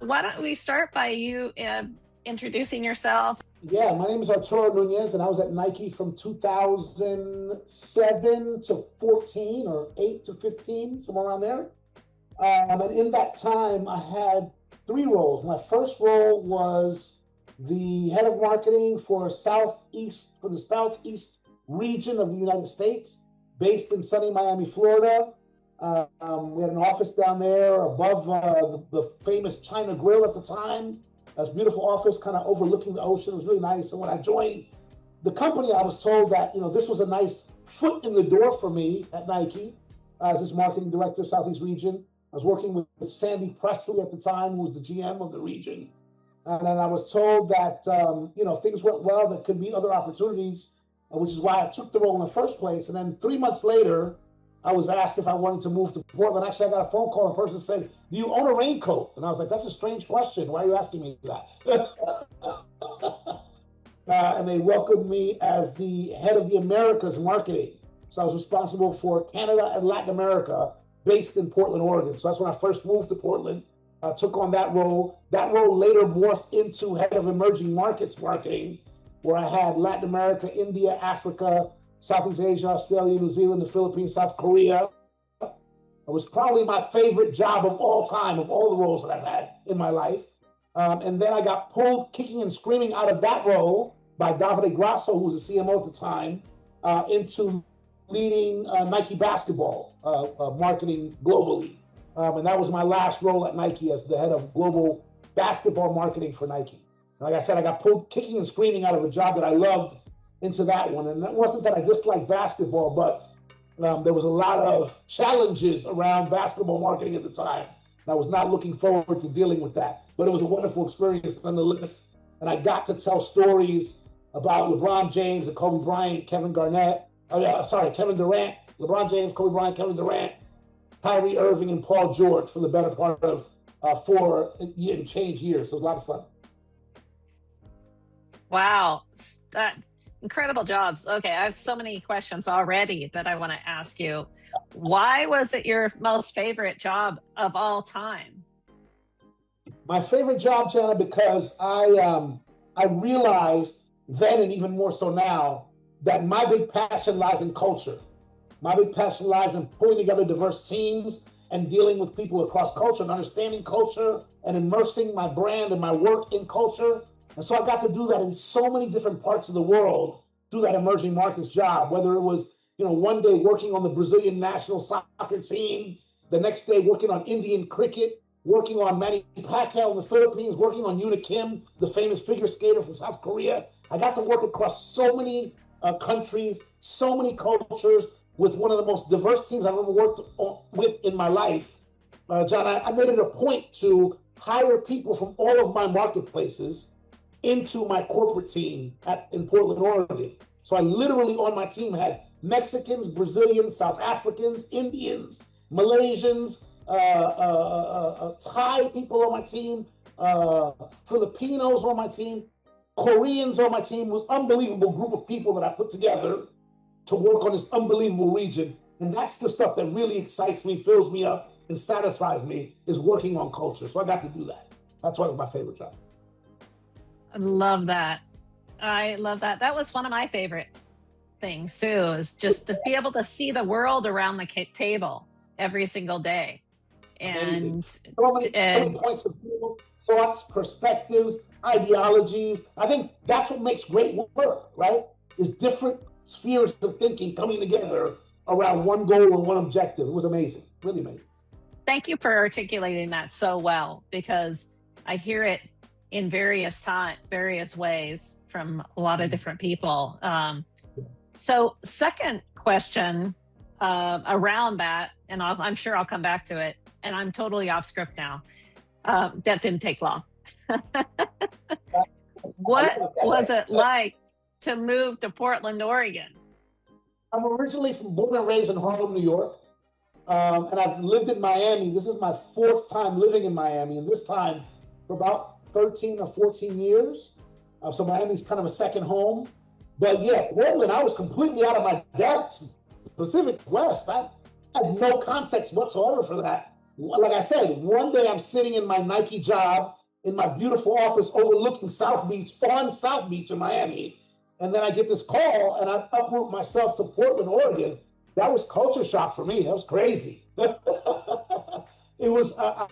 why don't we start by you introducing yourself? Yeah, my name is Arturo Nunez, and I was at Nike from 2007 to 14 or 8 to 15, somewhere around there. And in that time, I had three roles. My first role was the head of marketing for the Southeast region of the United States, based in sunny Miami, Florida. We had an office down there above the famous China Grill at the time. It was a beautiful office, kind of overlooking the ocean. It was really nice. So when I joined the company, I was told that this was a nice foot in the door for me at Nike as this marketing director, Southeast region. I was working with Sandy Presley at the time, who was the GM of the region. And then I was told that, if things went well, there could be other opportunities, which is why I took the role in the first place. And then 3 months later, I was asked if I wanted to move to Portland. Actually, I got a phone call and the person said, "Do you own a raincoat?" And I was like, "That's a strange question. Why are you asking me that?" And they welcomed me as the head of the Americas marketing. So I was responsible for Canada and Latin America, based in Portland, Oregon. So that's when I first moved to Portland, took on that role. That role later morphed into head of emerging markets marketing, where I had Latin America, India, Africa, Southeast Asia, Australia, New Zealand, the Philippines, South Korea. It was probably my favorite job of all time, of all the roles that I've had in my life. And then I got pulled kicking and screaming out of that role by Davide Grasso, who was the CMO at the time, into leading Nike basketball marketing globally. And that was my last role at Nike as the head of global basketball marketing for Nike. Like I said, I got pulled kicking and screaming out of a job that I loved into that one. And it wasn't that I disliked basketball, but there was a lot of challenges around basketball marketing at the time. And I was not looking forward to dealing with that. But it was a wonderful experience nonetheless. And I got to tell stories about LeBron James and Kobe Bryant, Kevin Durant, LeBron James, Kobe Bryant, Kevin Durant, Kyrie Irving, and Paul George for the better part of 4 and change years. So it was a lot of fun. Wow. Incredible jobs. Okay, I have so many questions already that I want to ask you. Why was it your most favorite job of all time? My favorite job, Jenna, because I realized then, and even more so now, that my big passion lies in culture. My big passion lies in pulling together diverse teams and dealing with people across culture and understanding culture and immersing my brand and my work in culture. And so I got to do that in so many different parts of the world through that emerging markets job, whether it was, one day working on the Brazilian national soccer team, the next day working on Indian cricket, working on Manny Pacquiao in the Philippines, working on Yoona Kim, the famous figure skater from South Korea. I got to work across so many countries, so many cultures, with one of the most diverse teams I've ever worked with in my life. John, I made it a point to hire people from all of my marketplaces into my corporate team in Portland, Oregon. So I literally on my team had Mexicans, Brazilians, South Africans, Indians, Malaysians, Thai people on my team, Filipinos on my team, Koreans on my team. It was an unbelievable group of people that I put together to work on this unbelievable region. And that's the stuff that really excites me, fills me up, and satisfies me, is working on culture. So I got to do that. That's why it was my favorite job. I love that. I love that. That was one of my favorite things too, is just to be able to see the world around the table every single day. And so many points of view, thoughts, perspectives, ideologies. I think that's what makes great work, right? Is different spheres of thinking coming together around one goal and one objective. It was amazing, really amazing. Thank you for articulating that so well, because I hear it in various ways from a lot of different people. So second question around that, and I'm sure I'll come back to it, and I'm totally off script now. That didn't take long. What was it like to move to Portland, Oregon? I'm originally born and raised in Harlem, New York. And I've lived in Miami. This is my 4th time living in Miami, and this time for about 13 or 14 years. So Miami's kind of a second home. But yeah, Portland, I was completely out of my depth. Pacific West, I had no context whatsoever for that. Like I said, one day I'm sitting in my Nike job in my beautiful office overlooking South Beach, on South Beach in Miami. And then I get this call and I uproot myself to Portland, Oregon. That was culture shock for me. That was crazy. It was, I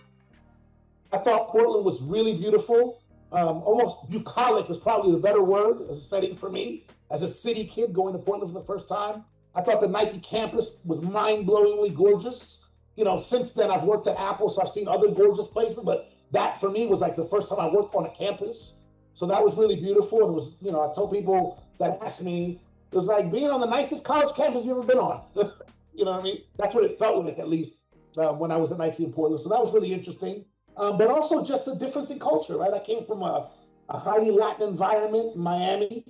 thought Portland was really beautiful. Almost bucolic is probably the better word as a setting for me. As a city kid going to Portland for the first time, I thought the Nike campus was mind-blowingly gorgeous. You know, since then I've worked at Apple, so I've seen other gorgeous places, but that for me was like the first time I worked on a campus. So that was really beautiful. And it was, you know, I told people that asked me, it was like being on the nicest college campus you've ever been on. You know what I mean? That's what it felt like, at least when I was at Nike in Portland. So that was really interesting. But also just the difference in culture, right? I came from a highly Latin environment in Miami,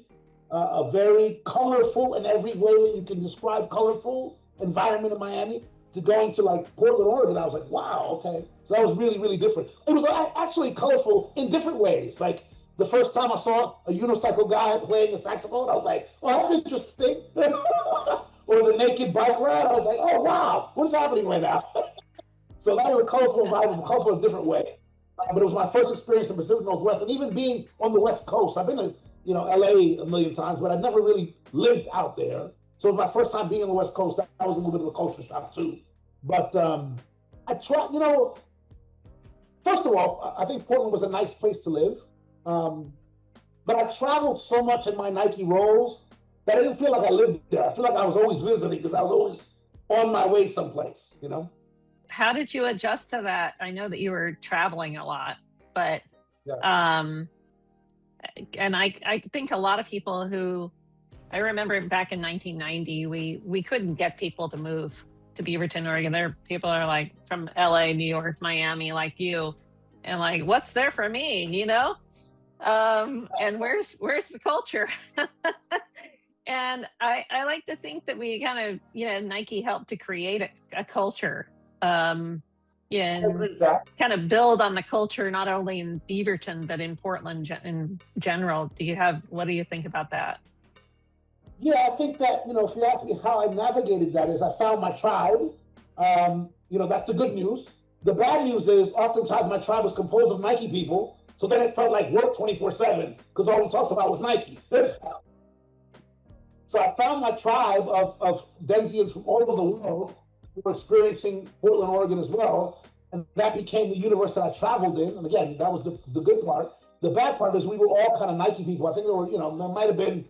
a very colorful in every way that you can describe colorful environment in Miami, to going to like Portland, Oregon. I was like, wow, okay. So that was really, really different. It was actually colorful in different ways. Like the first time I saw a unicycle guy playing a saxophone, I was like, oh, that's interesting. Or the naked bike ride, I was like, oh, wow, what's happening right now? So that was a colorful environment, colorful in a different way. But it was my first experience in the Pacific Northwest, and even being on the West Coast. I've been to, you know, LA a million times, but I've never really lived out there. So it was my first time being on the West Coast. That was a little bit of a culture shock too. But I tried, you know, first of all, I think Portland was a nice place to live. But I traveled so much in my Nike roles that I didn't feel like I lived there. I feel like I was always visiting because I was always on my way someplace, you know? How did you adjust to that? I know that you were traveling a lot, but Yeah. and I think a lot of people who, I remember back in 1990, we couldn't get people to move to Beaverton, Oregon. There people are like from LA, New York, Miami, like you, and like, what's there for me, you know? And where's the culture? And I like to think that we kind of, you know, Nike helped to create a culture, and kind of build on the culture, not only in Beaverton, but in Portland in general. What do you think about that? Yeah, I think that, you know, if you ask me how I navigated that, is I found my tribe. You know, that's the good news. The bad news is oftentimes my tribe was composed of Nike people. So then it felt like work 24/7 because all we talked about was Nike. So I found my tribe of Denzians from all over the world who were experiencing Portland, Oregon as well. And that became the universe that I traveled in. And again, that was the good part. The bad part is we were all kind of Nike people. I think there were, you know, there might have been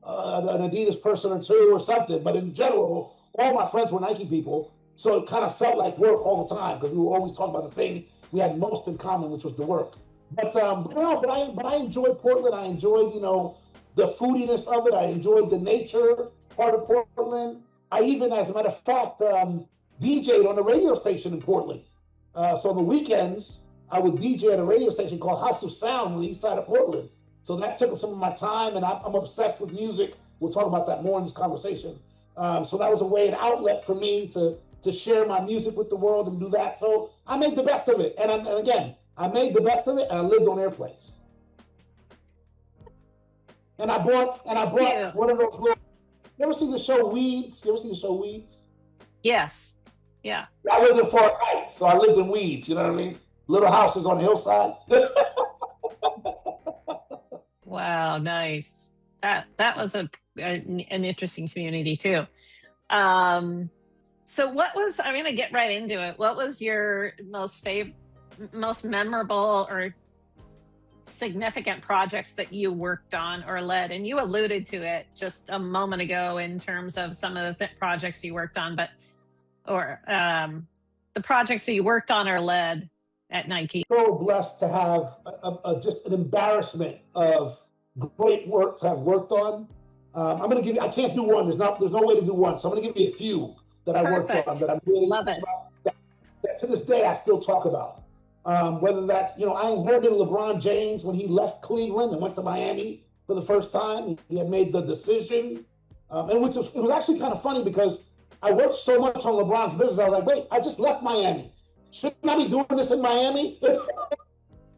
an Adidas person or two or something, but in general, all my friends were Nike people. So it kind of felt like work all the time because we were always talking about the thing we had most in common, which was the work. But I enjoyed Portland. I enjoyed, you know, the foodiness of it. I enjoyed the nature part of Portland. I even, as a matter of fact, DJ'd on a radio station in Portland. So on the weekends, I would DJ at a radio station called House of Sound on the east side of Portland. So that took up some of my time, and I'm obsessed with music. We'll talk about that more in this conversation. So that was a way, an outlet for me to share my music with the world and do that. So I made the best of it. And again, I made the best of it, and I lived on airplanes. And I bought Yeah. one of those little. You ever seen the show Weeds? You ever seen the show Weeds? Yes. Yeah. I lived in Forest Heights, so I lived in Weeds. You know what I mean? Little houses on the hillside. Wow. Nice. That was an interesting community too. So I'm going to get right into it. What was your most memorable or significant projects that you worked on or led? And you alluded to it just a moment ago in terms of some of the projects you worked on, the projects that you worked on or led at Nike. So blessed to have just an embarrassment of great work to have worked on. I'm going to give you, I can't do one. There's no way to do one. So I'm going to give you a few that I worked on that I'm really love it. That to this day I still talk about. Whether that's, you know, I inherited LeBron James when he left Cleveland and went to Miami for the first time. He had made the decision. And it was actually kind of funny because I worked so much on LeBron's business. I was like, wait, I just left Miami. Shouldn't I be doing this in Miami?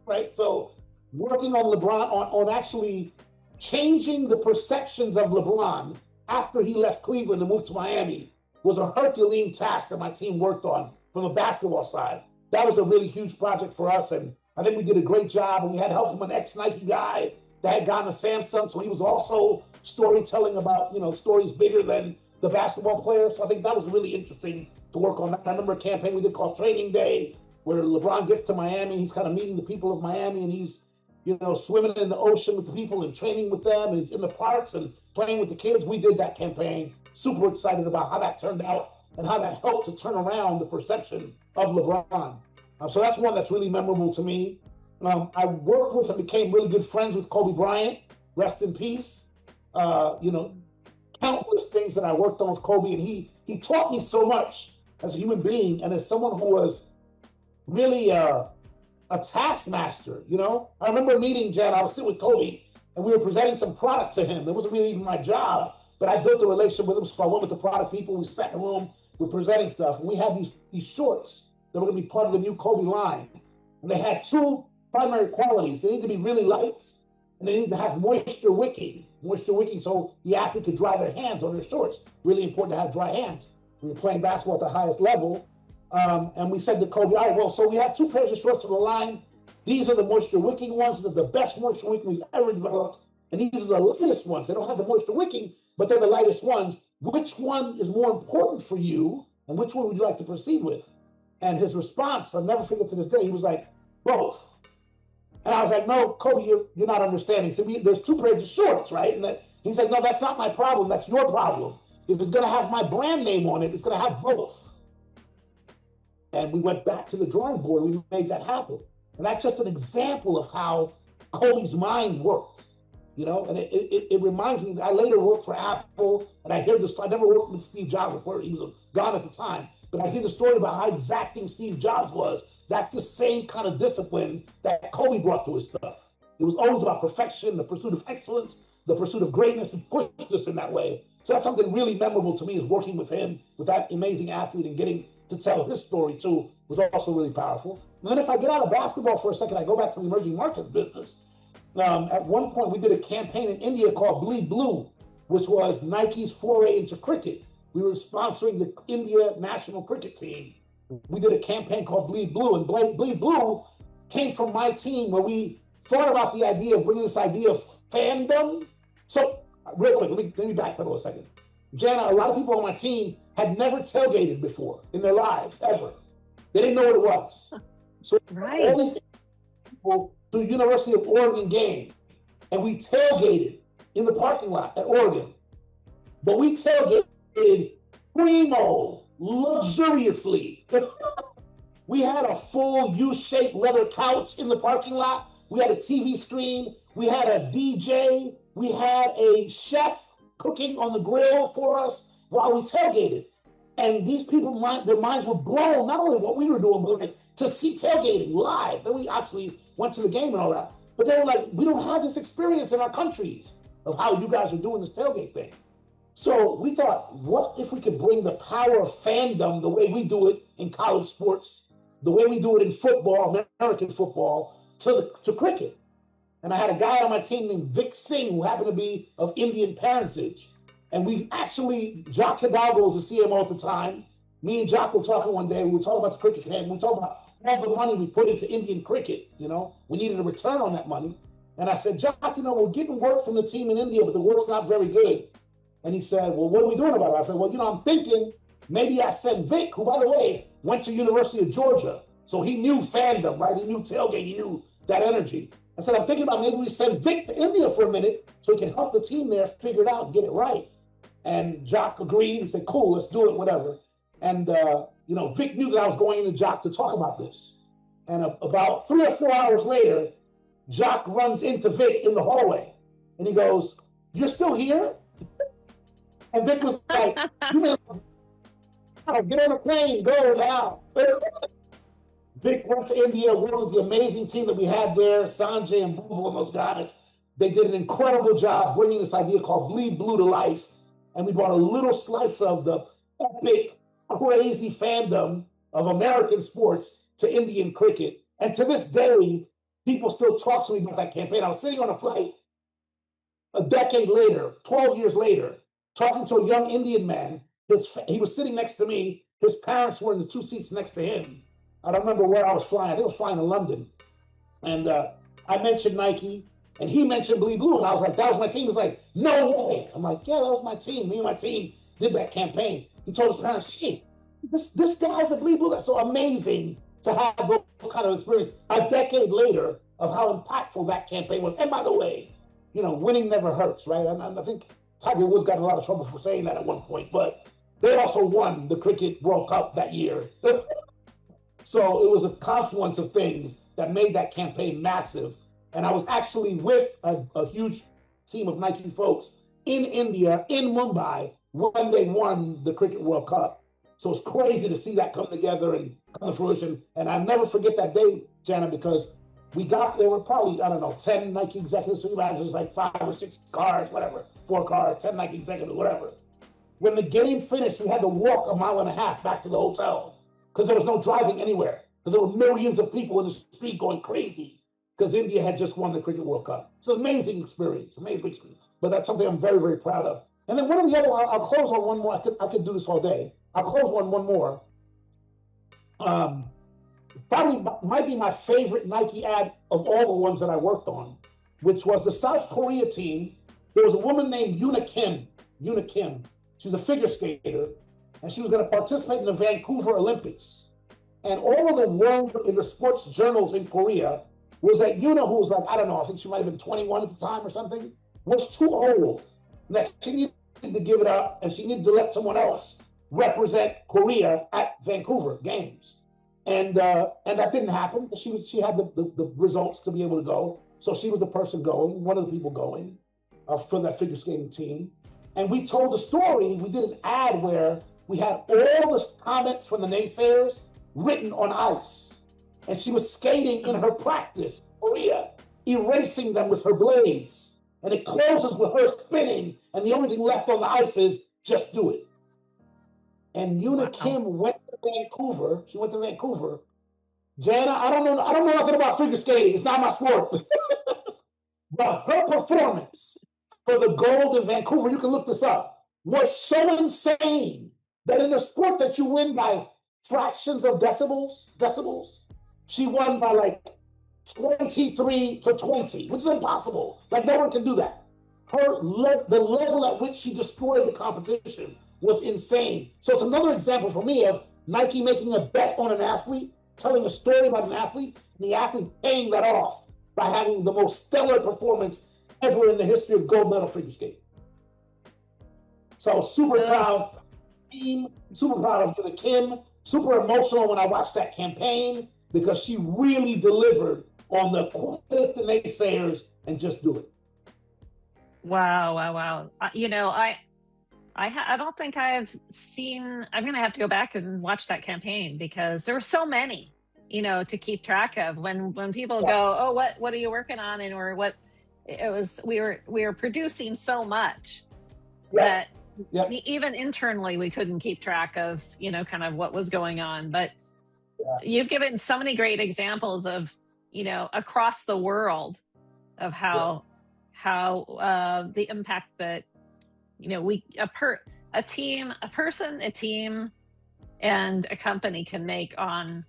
Right? So working on LeBron, on actually changing the perceptions of LeBron after he left Cleveland and moved to Miami was a Herculean task that my team worked on from the basketball side. That was a really huge project for us. And I think we did a great job, and we had help from an ex-Nike guy that had gone to Samsung, so he was also storytelling about, stories bigger than the basketball player. So I think that was really interesting to work on. I remember a campaign we did called Training Day, where LeBron gets to Miami. He's kind of meeting the people of Miami, and he's, swimming in the ocean with the people and training with them, and he's in the parks and playing with the kids. We did that campaign. Super excited about how that turned out and how that helped to turn around the perception of LeBron. So that's one that's really memorable to me. I worked with and became really good friends with Kobe Bryant. Rest in peace. Countless things that I worked on with Kobe, and he taught me so much as a human being and as someone who was really a taskmaster. I remember meeting Jen. I was sitting with Kobe, and we were presenting some product to him. It wasn't really even my job, but I built a relationship with him. So I went with the product people. We sat in a room. We're presenting stuff, and we had these shorts that were going to be part of the new Kobe line, and they had two primary qualities. They need to be really light, and they need to have moisture wicking, so the athlete could dry their hands on their shorts. Really important to have dry hands when you're playing basketball at the highest level. And we said to Kobe, all right, well, so we have two pairs of shorts for the line. These are the moisture wicking ones. They're the best moisture wicking we've ever developed. And these are the lightest ones. They don't have the moisture wicking, but they're the lightest ones. Which one is more important for you, and which one would you like to proceed with? And his response, I'll never forget to this day, he was like, both. And I was like, no, Kobe, you're not understanding. He said, there's two pairs of shorts, right? And he said, no, that's not my problem. That's your problem. If it's going to have my brand name on it, it's going to have both. And we went back to the drawing board. We made that happen. And that's just an example of how Kobe's mind worked, And it reminds me, I later worked for Apple, and I hear this. I never worked with Steve Jobs before. He was gone at the time. But I hear the story about how exacting Steve Jobs was. That's the same kind of discipline that Kobe brought to his stuff. It was always about perfection, the pursuit of excellence, the pursuit of greatness. He pushed us in that way. So that's something really memorable to me, is working with him, with that amazing athlete, and getting to tell his story too was also really powerful. And then if I get out of basketball for a second, I go back to the emerging markets business. At one point, we did a campaign in India called Bleed Blue, which was Nike's foray into cricket. We were sponsoring the India national cricket team. We did a campaign called Bleed Blue, and Bleed Blue came from my team, where we thought about the idea of bringing this idea of fandom. So real quick, let me backpedal a second. Jana, a lot of people on my team had never tailgated before in their lives, ever. They didn't know what it was. So all these people to the University of Oregon game, and we tailgated in the parking lot at Oregon. But we tailgated primo, luxuriously. We had a full U-shaped leather couch in the parking lot. We had a TV screen. We had a DJ. We had a chef cooking on the grill for us while we tailgated. And these people, their minds were blown, not only what we were doing, but like, to see tailgating live. Then we actually went to the game and all that. But they were like, we don't have this experience in our countries of how you guys are doing this tailgate thing. So we thought, what if we could bring the power of fandom, the way we do it in college sports, the way we do it in football, American football, to cricket? And I had a guy on my team named Vic Singh, who happened to be of Indian parentage. And we actually, Jock Hidalgo was the CMO at the time. Me and Jock were talking one day. We were talking about the cricket game. We were talking about all the money we put into Indian cricket. We needed a return on that money. And I said, Jock, we're getting work from the team in India, but the work's not very good. And he said, well, what are we doing about it? I said, well, I'm thinking maybe I send Vic, who, by the way, went to University of Georgia. So he knew fandom, right? He knew tailgate. He knew that energy. I said, I'm thinking about maybe we send Vic to India for a minute so he can help the team there figure it out and get it right. And Jock agreed. He said, cool, let's do it, whatever. And, Vic knew that I was going into Jock to talk about this. And about 3 or 4 hours later, Jock runs into Vic in the hallway. And he goes, you're still here? And Vic was like, get on the plane, go now. Vic went to India, worked with the amazing team that we had there, Sanjay and Boo and those guys. They did an incredible job bringing this idea called Bleed Blue to life. And we brought a little slice of the epic, crazy fandom of American sports to Indian cricket. And to this day, people still talk to me about that campaign. I was sitting on a flight a decade later, 12 years later, talking to a young Indian man. He was sitting next to me. His parents were in the 2 seats next to him. I don't remember where I was flying. I think I was flying to London. And I mentioned Nike, and he mentioned Bleed Blue, and I was like, that was my team. He was like, no way. I'm like, yeah, that was my team. Me and my team did that campaign. He told his parents, hey, this guy's a Bleed Blue. That's so amazing to have those kind of experience a decade later of how impactful that campaign was. And by the way, winning never hurts, right? And I think Tiger Woods got in a lot of trouble for saying that at one point, but they also won the Cricket World Cup that year. So it was a confluence of things that made that campaign massive. And I was actually with a huge team of Nike folks in India, in Mumbai, when they won the Cricket World Cup. So it's crazy to see that come together and come to fruition. And I'll never forget that day, Jana, because there were probably, 10 Nike executives. So you imagine it was like 5 or 6 cars, whatever, 4 cars, 10 Nike executives, whatever. When the game finished, we had to walk 1.5 miles back to the hotel because there was no driving anywhere, because there were millions of people in the street going crazy because India had just won the Cricket World Cup. It's an amazing experience, But that's something I'm very, very proud of. And then one of the other, I'll close on one more. I could do this all day. I'll close on one more. Probably might be my favorite Nike ad of all the ones that I worked on, which was the South Korea team. There was a woman named Yoona Kim. She's a figure skater, and she was going to participate in the Vancouver Olympics. And all of the word in the sports journals in Korea was that Yoona, who was like, I don't know, I think she might have been 21 at the time or something, was too old. That she needed to give it up, and she needed to let someone else represent Korea at Vancouver Games. And that didn't happen. She had the results to be able to go. So she was the person going, one of the people going for that figure skating team. And we told the story. We did an ad where we had all the comments from the naysayers written on ice. And she was skating in her practice, Korea, erasing them with her blades. And it closes with her spinning. And the only thing left on the ice is just do it. And Yoona Kim went to Vancouver. She went to Vancouver. Jana, I don't know nothing about figure skating. It's not my sport. But her performance for the gold in Vancouver, you can look this up, was so insane that in a sport that you win by fractions of decibels, she won by like 23-20, which is impossible. Like no one can do that. The level at which she destroyed the competition was insane. So it's another example for me of Nike making a bet on an athlete, telling a story about an athlete, and the athlete paying that off by having the most stellar performance ever in the history of gold medal figure skating. So I was super proud of the team, super proud of Yoona Kim, super emotional when I watched that campaign because she really delivered on the quit the naysayers and just do it. Wow. I don't think I've seen, I'm going to have to go back and watch that campaign because there were so many, to keep track of when people go, oh, what are you working on? And or what it was, we were producing so much that even internally we couldn't keep track of, kind of what was going on. But you've given so many great examples of, across the world of how the impact that, a team, and a company can make on,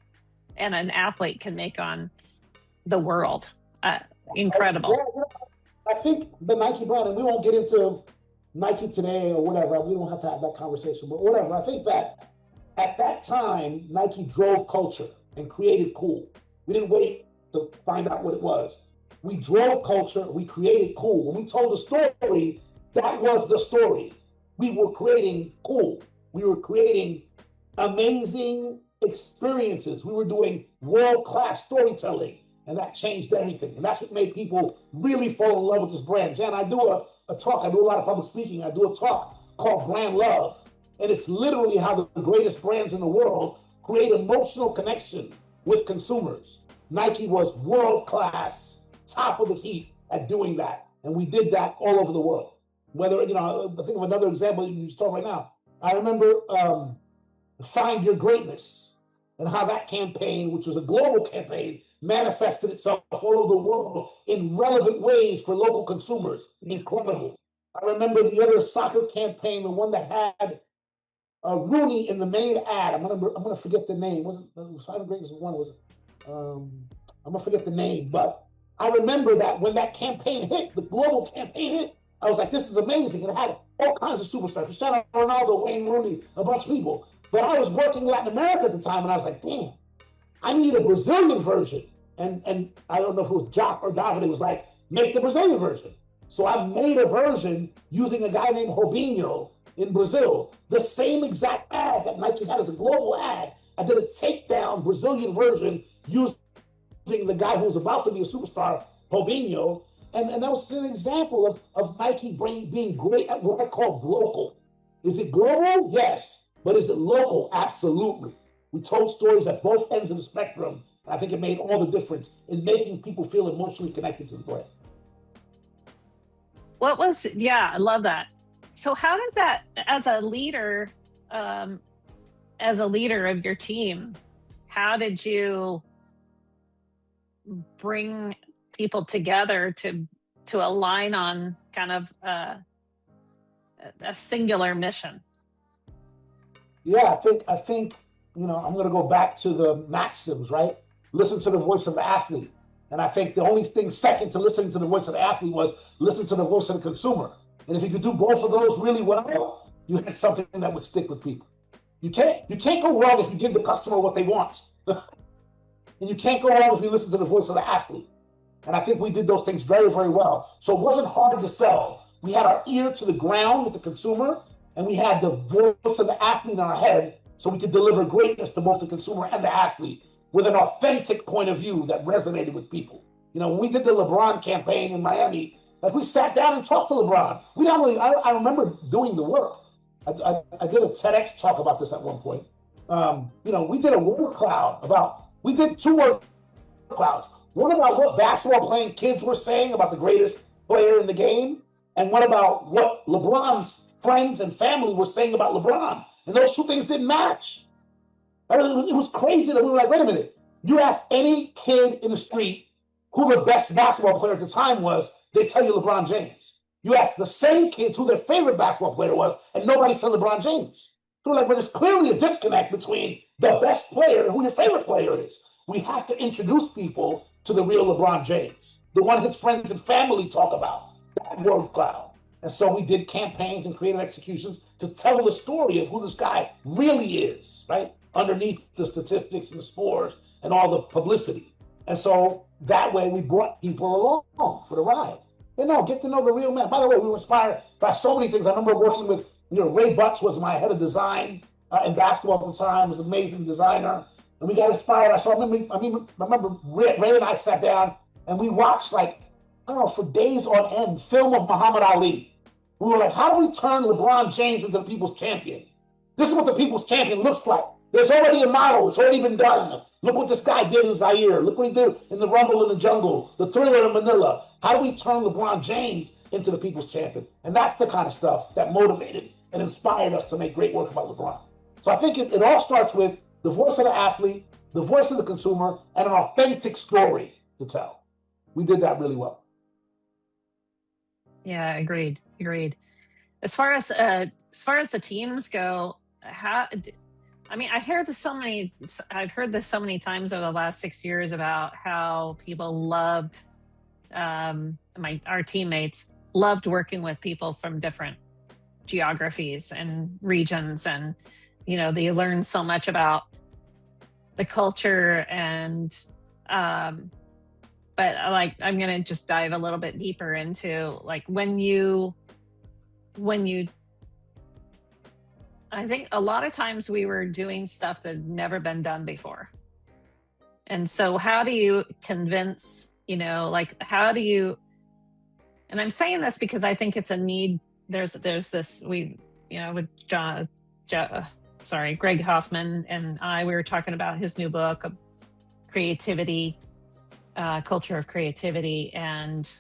and an athlete can make on the world. Incredible. I think the Nike brand, and we won't get into Nike today or whatever, we don't have to have that conversation, but whatever. I think that at that time, Nike drove culture and created cool. We didn't wait to find out what it was. We drove culture, we created cool. When we told the story, that was the story. We were creating cool. We were creating amazing experiences. We were doing world-class storytelling, and that changed everything. And that's what made people really fall in love with this brand. Jan, I do a talk. I do a lot of public speaking. I do a talk called Brand Love. And it's literally how the greatest brands in the world create emotional connection with consumers. Nike was world-class, top of the heap at doing that. And we did that all over the world. Whether, I think of another example you just talk right now. I remember Find Your Greatness and how that campaign, which was a global campaign, manifested itself all over the world in relevant ways for local consumers. Incredible. I remember the other soccer campaign, the one that had Rooney in the main ad. I'm gonna forget the name. Was it Find Your Greatness? One was I'm gonna forget the name, but I remember that when that campaign hit, the global campaign hit, I was like, this is amazing. And it had all kinds of superstars, Cristiano Ronaldo, Wayne Rooney, a bunch of people. But I was working in Latin America at the time, and I was like, damn, I need a Brazilian version. And I don't know if it was Jock or David, it was like, make the Brazilian version. So I made a version using a guy named Robinho in Brazil. The same exact ad that Nike had as a global ad. I did a takedown Brazilian version using the guy who was about to be a superstar, Robinho. And that was an example of Nike being great at what I call local. Is it global? Yes. But is it local? Absolutely. We told stories at both ends of the spectrum. I think it made all the difference in making people feel emotionally connected to the brand. I love that. So how did that, as a leader of your team, how did you bring people together to align on kind of a singular mission? Yeah, I think, I'm going to go back to the maxims, right? Listen to the voice of the athlete. And I think the only thing second to listening to the voice of the athlete was listen to the voice of the consumer. And if you could do both of those really well, you had something that would stick with people. You can't go wrong if you give the customer what they want. And you can't go wrong if you listen to the voice of the athlete. And I think we did those things very, very well. So it wasn't hard to sell. We had our ear to the ground with the consumer, and we had the voice of the athlete in our head, so we could deliver greatness to both the consumer and the athlete with an authentic point of view that resonated with people. When we did the LeBron campaign in Miami, like we sat down and talked to LeBron. We not only, I remember doing the work. I did a TEDx talk about this at one point. We did a word cloud we did 2 word clouds. One about what basketball playing kids were saying about the greatest player in the game, and one about what LeBron's friends and family were saying about LeBron. And those 2 things didn't match. It was crazy that we were like, wait a minute. You ask any kid in the street who the best basketball player at the time was, they tell you LeBron James. You ask the same kids who their favorite basketball player was, and nobody said LeBron James. So we're like, but there's clearly a disconnect between the best player and who your favorite player is. We have to introduce people to the real LeBron James, the one his friends and family talk about, that word cloud. And so we did campaigns and creative executions to tell the story of who this guy really is, right? Underneath the statistics and the scores and all the publicity. And so that way we brought people along for the ride. Get to know the real man. By the way, we were inspired by so many things. I remember working with, Ray Butts was my head of design in basketball at the time, was an amazing designer. And we got inspired. I remember Ray and I sat down and we watched for days on end, film of Muhammad Ali. We were like, how do we turn LeBron James into the people's champion? This is what the people's champion looks like. There's already a model. It's already been done. Look what this guy did in Zaire. Look what he did in the Rumble in the Jungle, the Thriller in Manila. How do we turn LeBron James into the people's champion? And that's the kind of stuff that motivated and inspired us to make great work about LeBron. So I think it all starts with the voice of the athlete, the voice of the consumer, and an authentic story to tell. We did that really well. Yeah, agreed. As far as the teams go, I've heard this so many times over the last 6 years about how people loved, our teammates loved working with people from different geographies and regions, and they learn so much about the culture and but I'm going to just dive a little bit deeper into when you I think a lot of times we were doing stuff that had never been done before. And so how do you convince, how do you, and I'm saying this because I think it's a need. There's this, with Greg Hoffman and we were talking about his new book of creativity, culture of creativity, and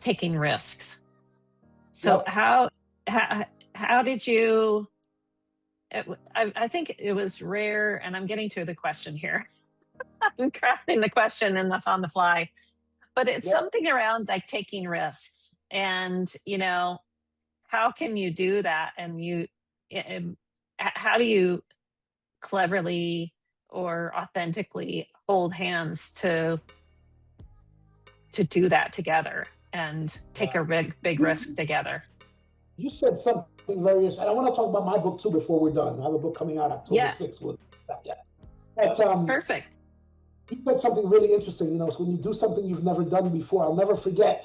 taking risks. So Yep. how did you, I think it was rare, and I'm getting to the question here. I'm crafting the question and on the fly, but it's something around taking risks, and how can you do that? And how do you cleverly or authentically hold hands to do that together and take a big risk together. You said something very interesting. I want to talk about my book too before we're done. I have a book coming out October 6th. But, perfect. You said something really interesting. So when you do something you've never done before, I'll never forget.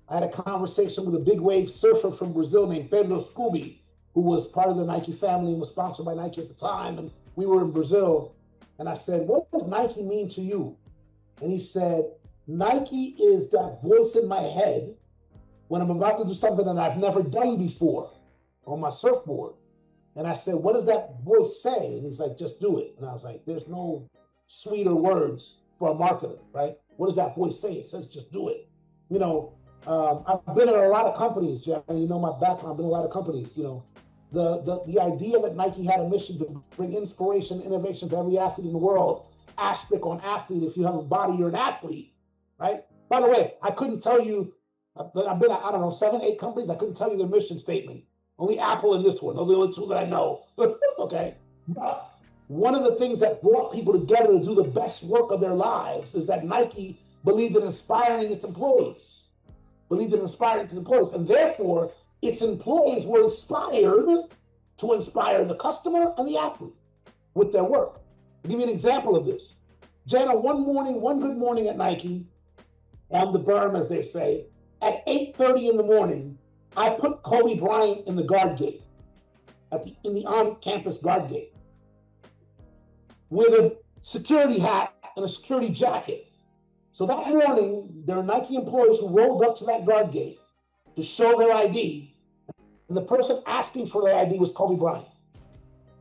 I had a conversation with a big wave surfer from Brazil named Pedro Scooby, who was part of the Nike family and was sponsored by Nike at the time. And we were in Brazil. And I said, what does Nike mean to you? And he said, Nike is that voice in my head when I'm about to do something that I've never done before on my surfboard. And I said, what does that voice say? And he's like, just do it. And I was like, there's no sweeter words for a marketer, right? What does that voice say? It says, just do it. I've been in a lot of companies, Jeff, and you know my background, I've been in a lot of companies. The idea that Nike had a mission to bring inspiration, innovation to every athlete in the world, asterisk on athlete, if you have a body, you're an athlete, right? By the way, I couldn't tell you, I've been at, 7, 8 companies, I couldn't tell you their mission statement. Only Apple and this one, those are the only 2 that I know, okay? But one of the things that brought people together to do the best work of their lives is that Nike believed in inspiring its employees. And therefore, its employees were inspired to inspire the customer and the athlete with their work. I'll give you an example of this. Jana, one good morning at Nike, on the berm, as they say, at 8:30 in the morning, I put Kobe Bryant in the guard gate, in the on-campus guard gate, with a security hat and a security jacket. So that morning, there were Nike employees who rolled up to that guard gate to show their ID, and the person asking for their ID was Kobe Bryant.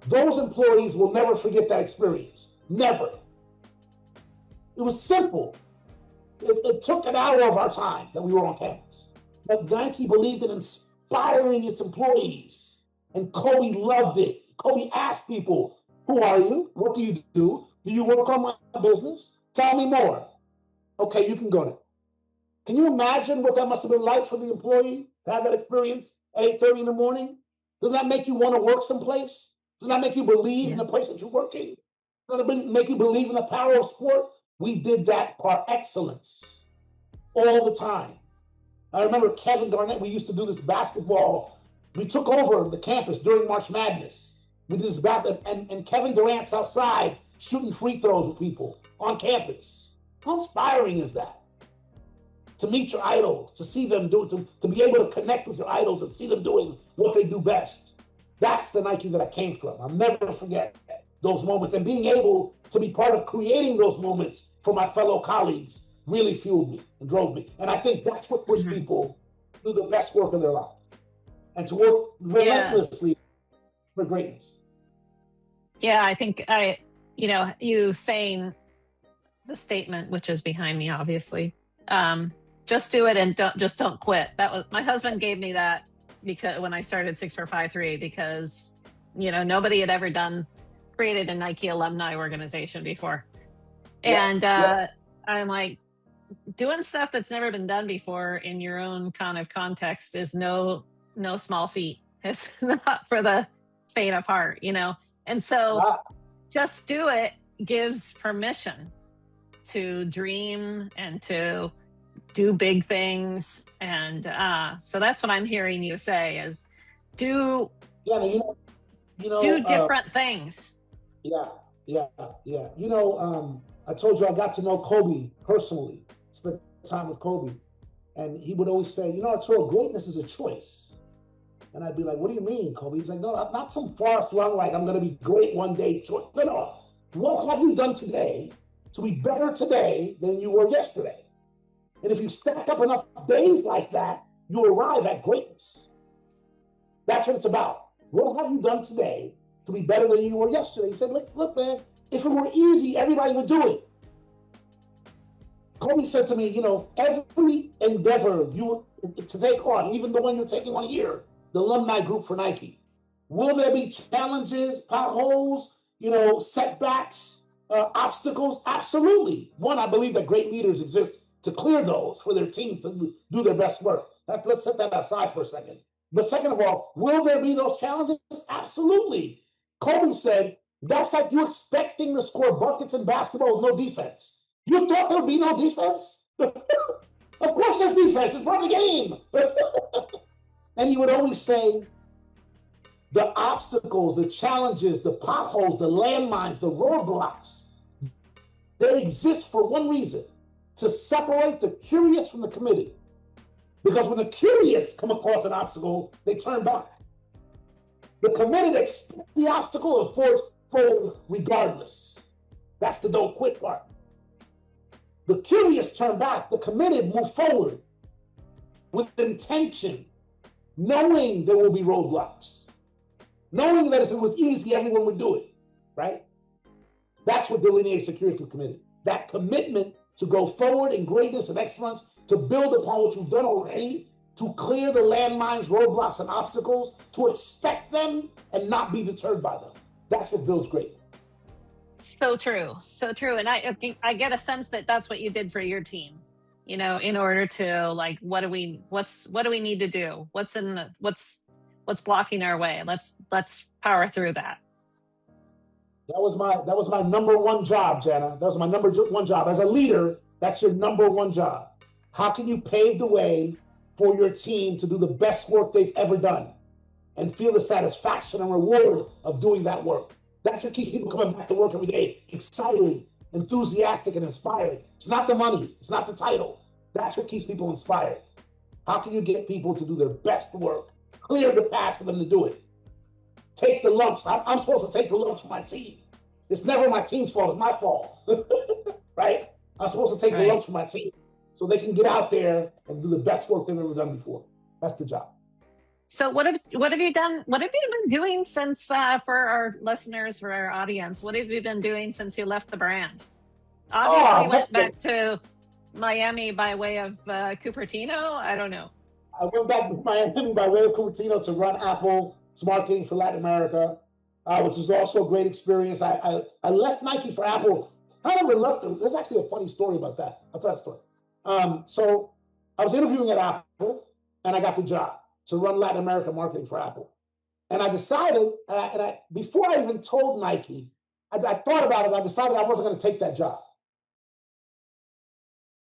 Those employees will never forget that experience. Never. It was simple. It took an hour of our time that we were on campus. But Nike believed in inspiring its employees, and Kobe loved it. Kobe asked people, who are you? What do you do? Do you work on my business? Tell me more. Okay, you can go now. Can you imagine what that must have been like for the employee to have that experience at 8:30 in the morning? Does that make you want to work someplace? Does that make you believe in the place that you're working? Does that make you believe in the power of sport? We did that par excellence all the time. I remember Kevin Garnett, we used to do this basketball. We took over the campus during March Madness. We did this basketball, and Kevin Durant's outside shooting free throws with people on campus. How inspiring is that? To meet your idols, to see them do it, to be able to connect with your idols and see them doing what they do best. That's the Nike that I came from. I'll never forget those moments. And being able to be part of creating those moments for my fellow colleagues really fueled me and drove me. And I think that's what pushed people to do the best work of their life and to work relentlessly for greatness. Yeah, I think you saying the statement, which is behind me, obviously, just do it and don't quit. That was, my husband gave me that because when I started 6453, because nobody had ever created a Nike alumni organization before. And I'm like, doing stuff that's never been done before in your own kind of context is no small feat. It's not for the faint of heart, And so just do it gives permission to dream and to do big things. And so that's what I'm hearing you say is do different things. Yeah. I told you I got to know Kobe personally, spent time with Kobe. And he would always say, Arturo, greatness is a choice. And I'd be like, what do you mean, Kobe? He's like, no, not some far-flung, like I'm going to be great one day choice. No. What have you done today to be better today than you were yesterday? And if you stack up enough days like that, you'll arrive at greatness. That's what it's about. What have you done today to be better than you were yesterday? He said, look, man, if it were easy, everybody would do it. Kobe said to me, every endeavor to take on, even the one you're taking on here, the alumni group for Nike, will there be challenges, potholes, setbacks, obstacles? Absolutely. One, I believe that great leaders exist to clear those for their teams to do their best work. Let's set that aside for a second. But second of all, will there be those challenges? Absolutely. Kobe said, That's like you expecting to score buckets in basketball with no defense. You thought there would be no defense? Of course there's defense. It's part of the game. And he would always say, the obstacles, the challenges, the potholes, the landmines, the roadblocks, they exist for one reason, to separate the curious from the committed. Because when the curious come across an obstacle, they turn back. The committed expect the obstacle and force forward regardless. That's the don't quit part. The curious turn back, the committed move forward with intention, knowing there will be roadblocks, knowing that if it was easy, everyone would do it, right? That's what delineates the curious from committed. That commitment to go forward in greatness and excellence, to build upon what you've done already, to clear the landmines, roadblocks, and obstacles, to expect them and not be deterred by them. That's what builds greatness. So true, so true. And I get a sense that that's what you did for your team, you know, in order to like, what do we need to do? What's blocking our way? Let's power through that. That was my number one job, Jana. That was my number one job. As a leader, that's your number one job. How can you pave the way for your team to do the best work they've ever done and feel the satisfaction and reward of doing that work? That's what keeps people coming back to work every day, excited, enthusiastic, and inspired. It's not the money. It's not the title. That's what keeps people inspired. How can you get people to do their best work, clear the path for them to do it? Take the lumps. I'm supposed to take the lumps for my team. It's never my team's fault. It's my fault, right? I'm supposed to take the lumps for my team so they can get out there and do the best work they've ever done before. That's the job. So what have you done? What have you been doing since, for our listeners, for our audience, what have you been doing since you left the brand? Obviously, you went back to Miami by way of Cupertino. I don't know. I went back to Miami by way of Cupertino to run Apple's marketing for Latin America, which was also a great experience. I left Nike for Apple kind of reluctant. There's actually a funny story about that. I'll tell that story. So I was interviewing at Apple, and I got the job to run Latin America marketing for Apple. And I decided, before I even told Nike, I thought about it, I decided I wasn't going to take that job.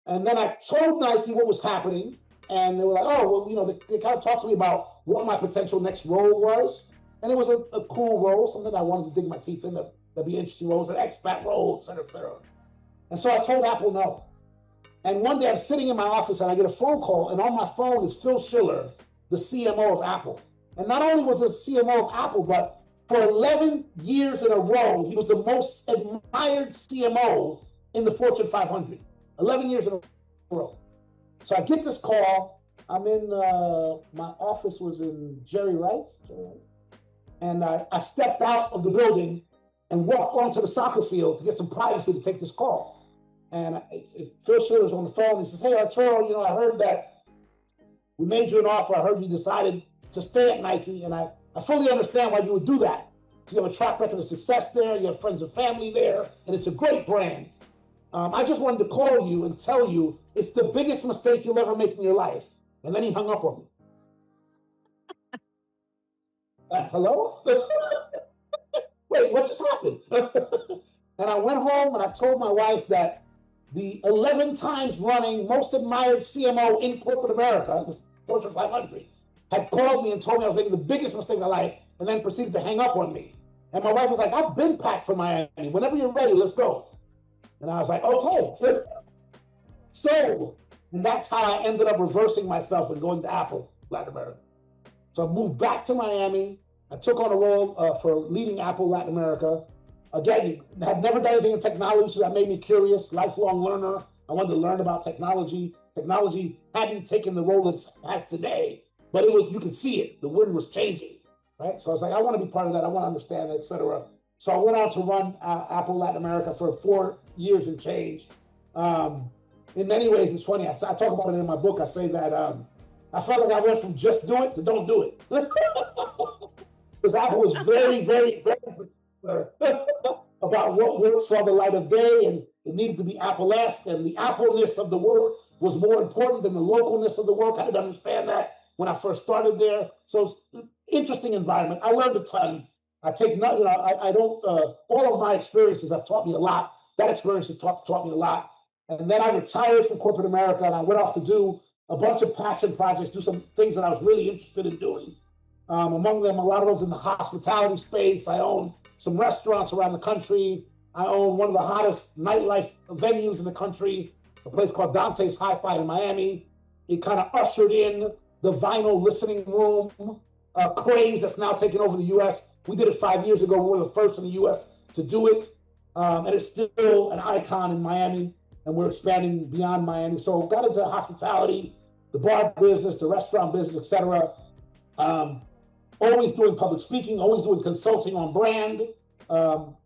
And then I told Nike what was happening, and they were like, oh, well, you know, they kind of talked to me about what my potential next role was. And it was a cool role, something I wanted to dig my teeth in, that'd be interesting roles, an expat role, et cetera, et cetera. And so I told Apple no. And one day I'm sitting in my office and I get a phone call, and on my phone is Phil Schiller, the CMO of Apple. And not only was he the CMO of Apple, but for 11 years in a row, he was the most admired CMO in the Fortune 500. 11 years in a row. So I get this call. I'm in, my office was in Jerry Rice. And I stepped out of the building and walked onto the soccer field to get some privacy to take this call. And Phil Schiller's on the phone. He says, hey, Arturo, you know, I heard that we made you an offer. I heard you decided to stay at Nike. And I fully understand why you would do that. You have a track record of success there. You have friends and family there. And it's a great brand. I just wanted to call you and tell you it's the biggest mistake you'll ever make in your life. And then he hung up on me. Hello? Wait, what just happened? And I went home and I told my wife that the 11 times running most admired CMO in corporate America, the Fortune 500, had called me and told me I was making the biggest mistake of my life, and then proceeded to hang up on me. And my wife was like, I've been packed for Miami. Whenever you're ready, let's go. And I was like, okay. So, and that's how I ended up reversing myself and going to Apple Latin America. So I moved back to Miami. I took on a role for leading Apple Latin America. Again, had never done anything in technology, so that made me curious, lifelong learner. I wanted to learn about technology. Technology hadn't taken the role it has today, but it was, you could see it. The wind was changing, right? So I was like, I want to be part of that. I want to understand it, et cetera. So I went on to run Apple Latin America for 4 years and change. In many ways, it's funny. I talk about it in my book. I say that I felt like I went from just do it to don't do it. Because Apple was very, very, very particular about what work saw the light of day, and it needed to be Apple-esque, and the Apple-ness of the work was more important than the localness of the work. I didn't understand that when I first started there. So it's an interesting environment. I learned a ton. I take not, I don't, all of my experiences have taught me a lot. That experience has taught me a lot. And then I retired from corporate America and I went off to do a bunch of passion projects, do some things that I was really interested in doing. Among them, a lot of those in the hospitality space. I own some restaurants around the country. I own one of the hottest nightlife venues in the country, a place called Dante's Hi-Fi in Miami. It kind of ushered in the vinyl listening room craze that's now taking over the U.S. We did it 5 years ago. We were the first in the U.S. to do it. And it's still an icon in Miami, and we're expanding beyond Miami. So got into hospitality, the bar business, the restaurant business, et cetera. Always doing public speaking, always doing consulting on brand.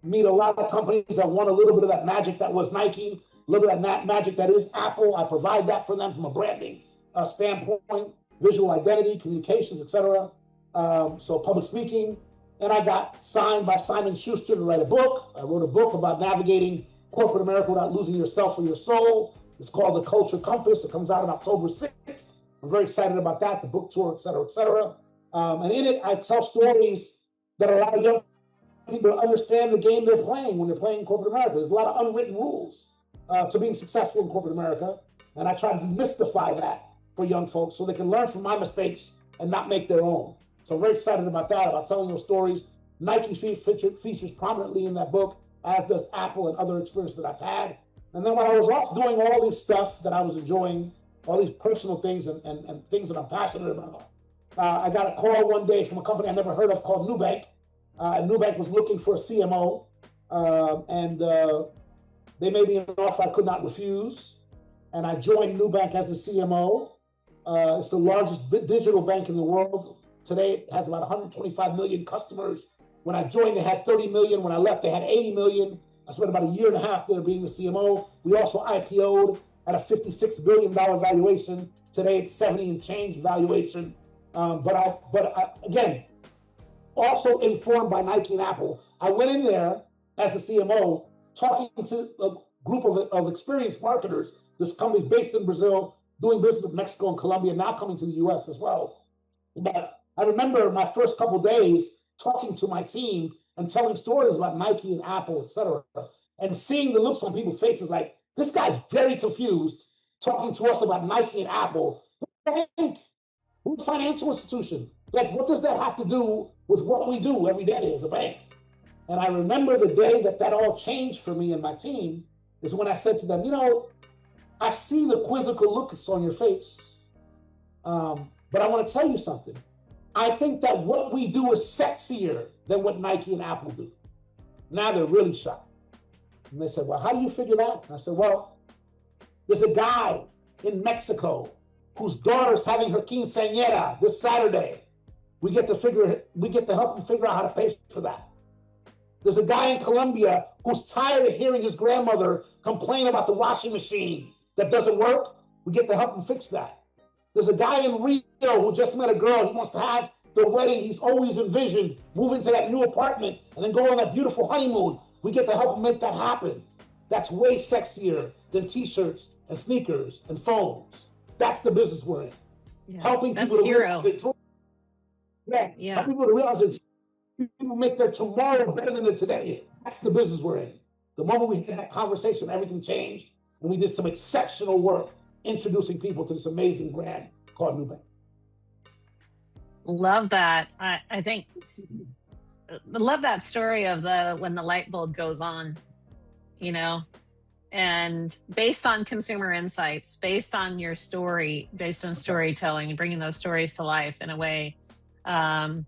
Meet a lot of companies that want a little bit of that magic that was Nike, a little bit of that magic that is Apple. I provide that for them from a branding standpoint, visual identity, communications, et cetera. So public speaking. And I got signed by Simon Schuster to write a book. I wrote a book about navigating corporate America without losing yourself or your soul. It's called The Culture Compass. It comes out on October 6th. I'm very excited about that, the book tour, et cetera, et cetera. And in it, I tell stories that allow young people to understand the game they're playing when they're playing corporate America. There's a lot of unwritten rules to being successful in corporate America. And I try to demystify that for young folks so they can learn from my mistakes and not make their own. So I'm very excited about that, about telling those stories. Nike features prominently in that book, as does Apple and other experiences that I've had. And then when I was off doing all this stuff that I was enjoying, all these personal things and things that I'm passionate about, I got a call one day from a company I never heard of called Nubank. And Nubank was looking for a CMO, and they made me an offer I could not refuse. And I joined Nubank as the CMO. It's the largest digital bank in the world. Today, it has about 125 million customers. When I joined, they had 30 million. When I left, they had 80 million. I spent about a year and a half there being the CMO. We also IPO'd at a $56 billion valuation. Today, it's 70 and change valuation. But I, again, also informed by Nike and Apple, I went in there as a CMO talking to a group of experienced marketers. This company's based in Brazil, doing business with Mexico and Colombia, now coming to the US as well. But I remember my first couple of days talking to my team and telling stories about Nike and Apple, et cetera, and seeing the looks on people's faces like, this guy's very confused talking to us about Nike and Apple. What financial institution? Like, what does that have to do with what we do every day as a bank? And I remember the day that all changed for me and my team is when I said to them, I see the quizzical looks on your face, but I want to tell you something. I think that what we do is sexier than what Nike and Apple do. Now they're really shocked. And they said, well, how do you figure that? And I said, well, there's a guy in Mexico whose daughter's having her quinceañera this Saturday. We get to help him figure out how to pay for that. There's a guy in Colombia who's tired of hearing his grandmother complain about the washing machine that doesn't work. We get to help him fix that. There's a guy in Rio who just met a girl. He wants to have the wedding he's always envisioned, move into that new apartment, and then go on that beautiful honeymoon. We get to help him make that happen. That's way sexier than t-shirts and sneakers and phones. That's the business we're in. Yeah, helping people to realize their dream. Yeah. Helping people to realize that people make their tomorrow better than their today. That's the business we're in. The moment we had that conversation, everything changed, and we did some exceptional work introducing people to this amazing brand called Nubank. Love that. I think, love that story of when the light bulb goes on, and based on consumer insights, based on your story, based on storytelling and bringing those stories to life in a way. The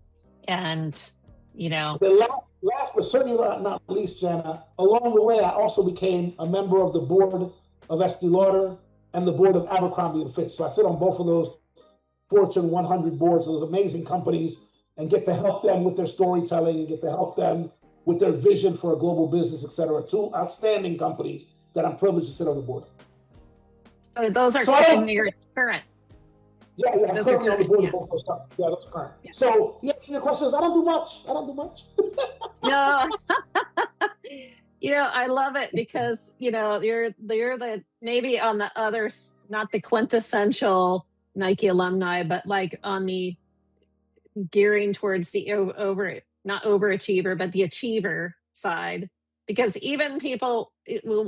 last but certainly not least, Jana, along the way, I also became a member of the board of Estee Lauder and the board of Abercrombie & Fitch. So I sit on both of those Fortune 100 boards of those amazing companies and get to help them with their storytelling and get to help them with their vision for a global business, et cetera. Two outstanding companies that I'm privileged to sit on the board. So those are your current. Yeah, I'm currently on the board of both those companies. Yeah, those are current. Yeah. So, yes, your question is, I don't do much. No. I love it because, you're the, maybe on the others, not the quintessential Nike alumni, but like on the gearing towards the not overachiever, but the achiever side. Because even people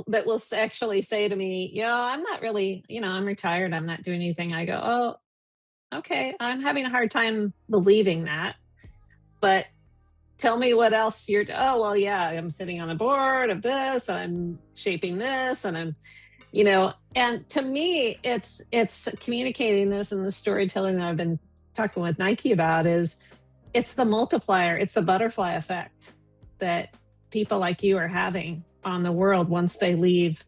that will actually say to me, yeah, I'm not really, I'm retired, I'm not doing anything. I go, oh, okay, I'm having a hard time believing that. But tell me what else oh, well, yeah, I'm sitting on the board of this, I'm shaping this, and I'm, and to me, it's communicating this, and the storytelling that I've been talking with Nike about is it's the multiplier, it's the butterfly effect that people like you are having on the world once they leave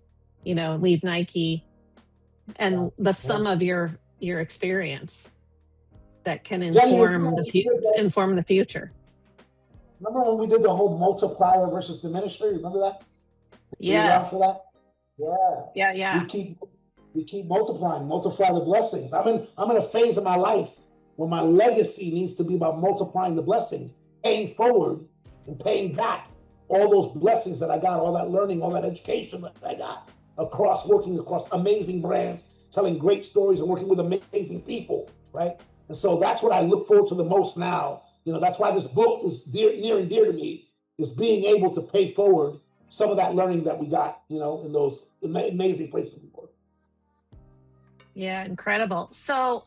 Nike, and the sum of your experience that can inform inform the future. Remember when we did the whole multiplier versus diminisher? Remember that? Yes. For that? Yeah. Yeah. We keep multiply the blessings. I'm in a phase of my life where my legacy needs to be about multiplying the blessings, paying forward and paying back all those blessings that I got, all that learning, all that education that I got working across amazing brands, telling great stories and working with amazing people, right? And so that's what I look forward to the most now. That's why this book is near and dear to me, is being able to pay forward some of that learning that we got, in those amazing places we work. Yeah, incredible. So,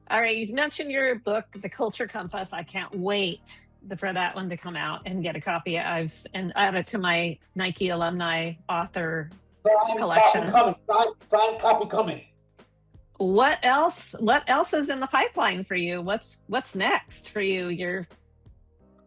all right, you mentioned your book, The Culture Compass. I can't wait for that one to come out and get a copy. I've added to my Nike alumni author collection. Signed copy coming. What else is in the pipeline for you? What's next for you?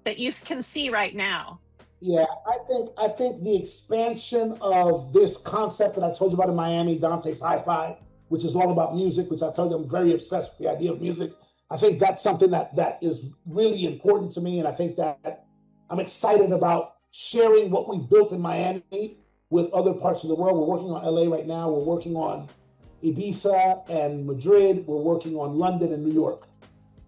That you can see right now? Yeah, I think the expansion of this concept that I told you about in Miami, Dante's Hi-Fi, which is all about music, which I told you I'm very obsessed with the idea of music. I think that's something that is really important to me, and I think that I'm excited about sharing what we built in Miami with other parts of the world. We're working on LA right now. We're working on Ibiza and Madrid. We're working on London and New York.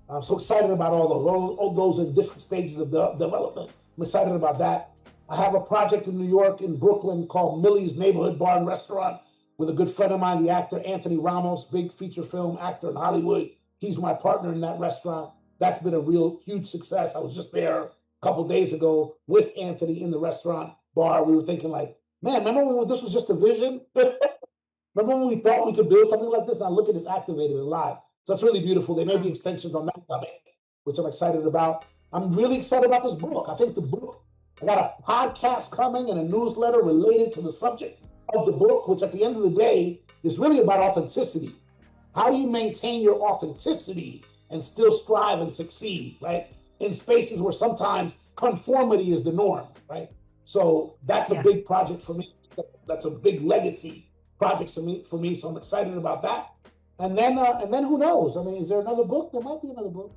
I'm so excited about all those in different stages of development. I'm excited about that. I have a project in New York, in Brooklyn, called Millie's Neighborhood Bar and Restaurant, with a good friend of mine, the actor Anthony Ramos, big feature film actor in Hollywood. He's my partner in that restaurant. That's been a real huge success. I was just there a couple days ago with Anthony in the restaurant bar. We were thinking like, man, remember when this was just a vision? Remember when we thought we could build something like this? Now look at it activated and live. So that's really beautiful. There may be extensions on that coming, which I'm excited about. I'm really excited about this book. I think the book, I got a podcast coming and a newsletter related to the subject of the book, which at the end of the day is really about authenticity. How do you maintain your authenticity and still strive and succeed, right? In spaces where sometimes conformity is the norm, right? So that's a big project for me. That's a big legacy project for me. So I'm excited about that. And then who knows? I mean, is there another book? There might be another book.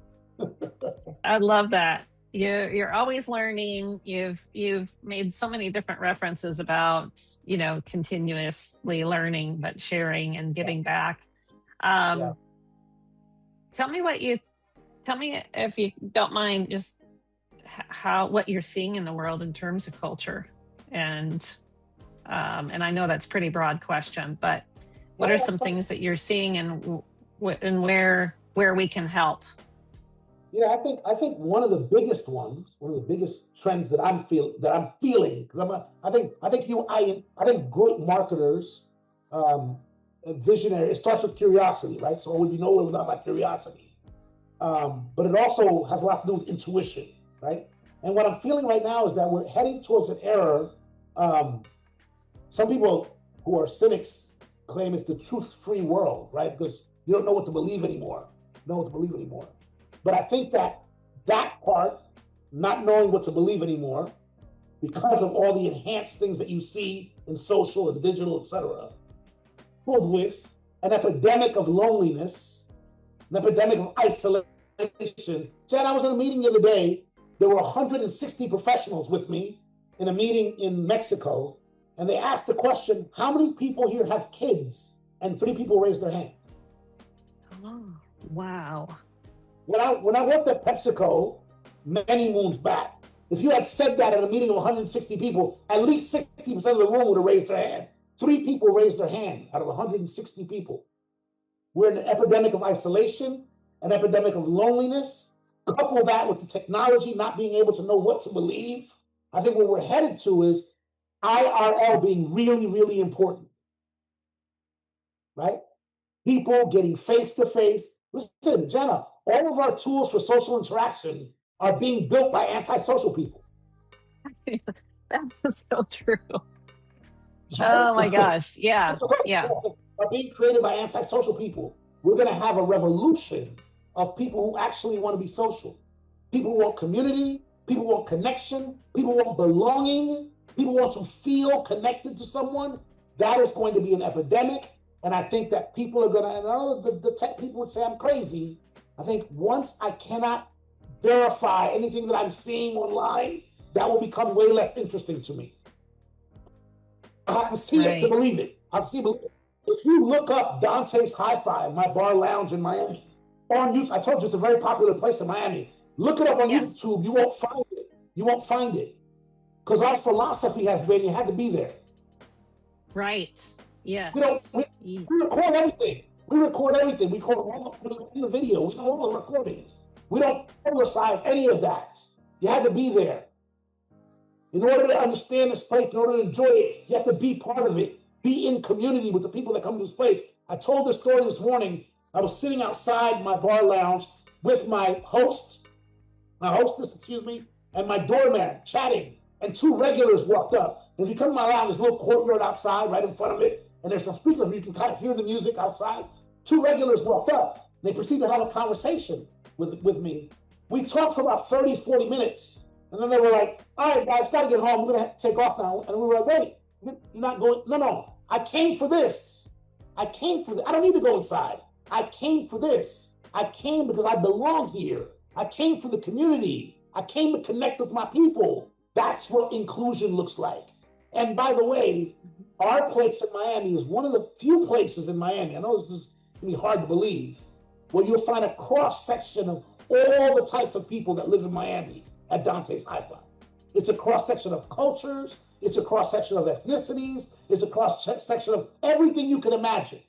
I love that. You're always learning. You've made so many different references about, continuously learning, but sharing and giving back. Tell me if you don't mind, just what you're seeing in the world in terms of culture, and I know that's a pretty broad question, but what are some things that you're seeing and where we can help? Yeah, I think one of the biggest trends that I'm feeling, because I think great marketers, visionary, it starts with curiosity, right? So I would be nowhere without my curiosity. But it also has a lot to do with intuition, right? And what I'm feeling right now is that we're heading towards an era. Some people who are cynics claim it's the truth-free world, right? Because you don't know what to believe anymore. But I think that part, not knowing what to believe anymore, because of all the enhanced things that you see in social and digital, etc., coupled with an epidemic of loneliness, an epidemic of isolation. Chad, I was in a meeting the other day. There were 160 professionals with me in a meeting in Mexico, and they asked the question, how many people here have kids? And 3 people raised their hand. Oh, wow. When I worked at PepsiCo many moons back, if you had said that at a meeting of 160 people, at least 60% of the room would have raised their hand. 3 people raised their hand out of 160 people. We're in an epidemic of isolation, an epidemic of loneliness, couple that with the technology, not being able to know what to believe, I think what we're headed to is IRL being really, really important, right? People getting face to face. Listen, Jenna, all of our tools for social interaction are being built by antisocial people. That is so true. Oh my gosh. Yeah. Yeah. Are being created by antisocial people. We're going to have a revolution of people who actually want to be social. People want community. People want connection. People want belonging. People want to feel connected to someone. That is going to be an epidemic. And I think that people are going to, and I know the tech people would say I'm crazy. I think once I cannot verify anything that I'm seeing online, that will become way less interesting to me. I have to see it to believe it. I have to see it. If you look up Dante's Hi-Fi, my bar lounge in Miami, on YouTube, I told you it's a very popular place in Miami. Look it up on YouTube. You won't find it. You won't find it. Because our philosophy has been you had to be there. Right. Yes. We record everything. We record everything. We record all the video. We do all the recordings. We don't publicize any of that. You had to be there. In order to understand this place, in order to enjoy it, you have to be part of it. Be in community with the people that come to this place. I told this story this morning. I was sitting outside my bar lounge with my hostess, and my doorman chatting, and two regulars walked up. And if you come to my lounge, there's a little courtyard outside right in front of it, and there's some speakers where you can kind of hear the music outside. Two regulars walked up. They proceeded to have a conversation with me. We talked for about 30, 40 minutes. And then they were like, all right, guys, got to get home. We're going to take off now. And we were like, wait, you're not going? No. I came for this. I don't need to go inside. I came for this. I came because I belong here. I came for the community. I came to connect with my people. That's what inclusion looks like. And by the way, our place in Miami is one of the few places in Miami, I know this is going to be hard to believe, where you'll find a cross-section of all the types of people that live in Miami at Dante's Hi-Fi. It's a cross-section of cultures. It's a cross-section of ethnicities. It's a cross-section of everything you can imagine.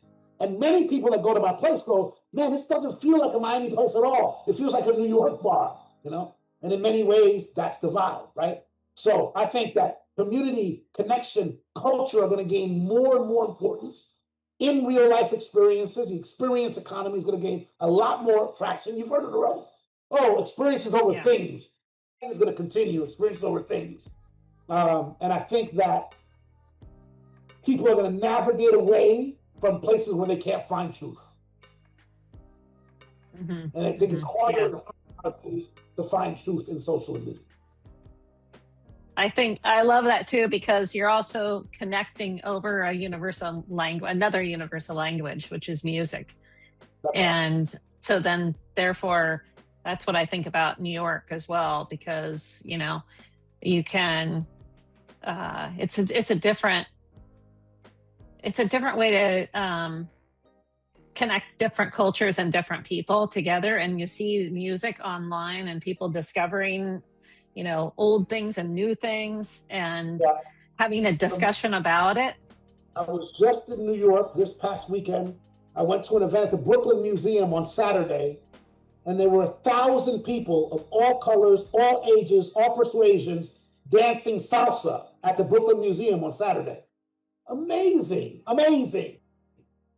And many people that go to my place go, man, this doesn't feel like a Miami place at all. It feels like a New York bar, you know? And in many ways, that's the vibe, right? So I think that community, connection, culture are going to gain more and more importance in real life experiences. The experience economy is going to gain a lot more traction. You've heard it already. Oh, experiences over things. It's going to continue, experiences over things. And I think that people are going to navigate away from places where they can't find truth. And I think it's harder and harder to find truth in social media. I think I love that too, because you're also connecting over a universal language, another universal language, which is music. And so then therefore, that's what I think about New York as well, because, you know, you can, it's a different way to connect different cultures and different people together. And you see music online and people discovering, you know, old things and new things and having a discussion about it. I was just in New York this past weekend. I went to an event at the Brooklyn Museum on Saturday, and there were 1,000 people of all colors, all ages, all persuasions dancing salsa at the Brooklyn Museum on Saturday. Amazing, amazing.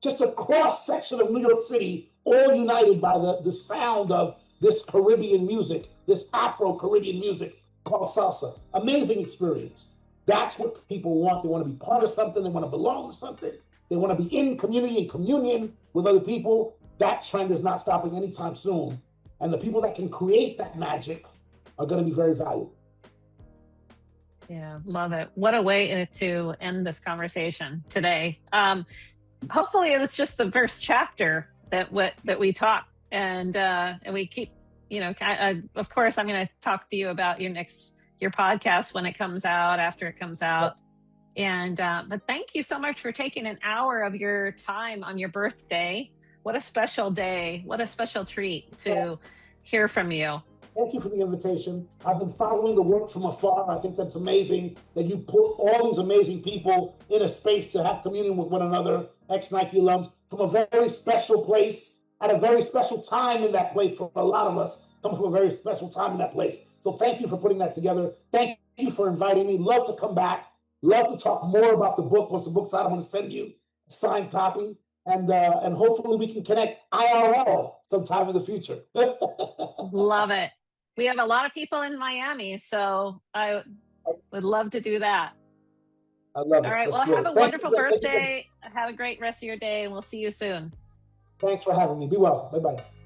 Just a cross section of New York City, all united by the sound of this Caribbean music, this Afro-Caribbean music called salsa. Amazing experience. That's what people want. They want to be part of something. They want to belong to something. They want to be in community and communion with other people. That trend is not stopping anytime soon. And the people that can create that magic are going to be very valuable. Yeah, love it. What a way to end this conversation today. Hopefully it was just the first chapter that we talk and we keep, you know, of course, I'm going to talk to you about your podcast when it comes out, after it comes out. And, but thank you so much for taking an hour of your time on your birthday. What a special day. What a special treat to hear from you. Thank you for the invitation. I've been following the work from afar. I think that's amazing that you put all these amazing people in a space to have communion with one another, ex-Nike alums, from a very special place, at a very special time in that place for a lot of us. comes from a very special time in that place. So thank you for putting that together. Thank you for inviting me. Love to come back. Love to talk more about the book. Once the book's out, I'm going to send you a signed copy, and hopefully we can connect IRL sometime in the future. Love it. We have a lot of people in Miami, so I would love to do that. I love it. All right. That's well, great. have a wonderful birthday. Have a great rest of your day, and we'll see you soon. Thanks for having me. Be well. Bye-bye.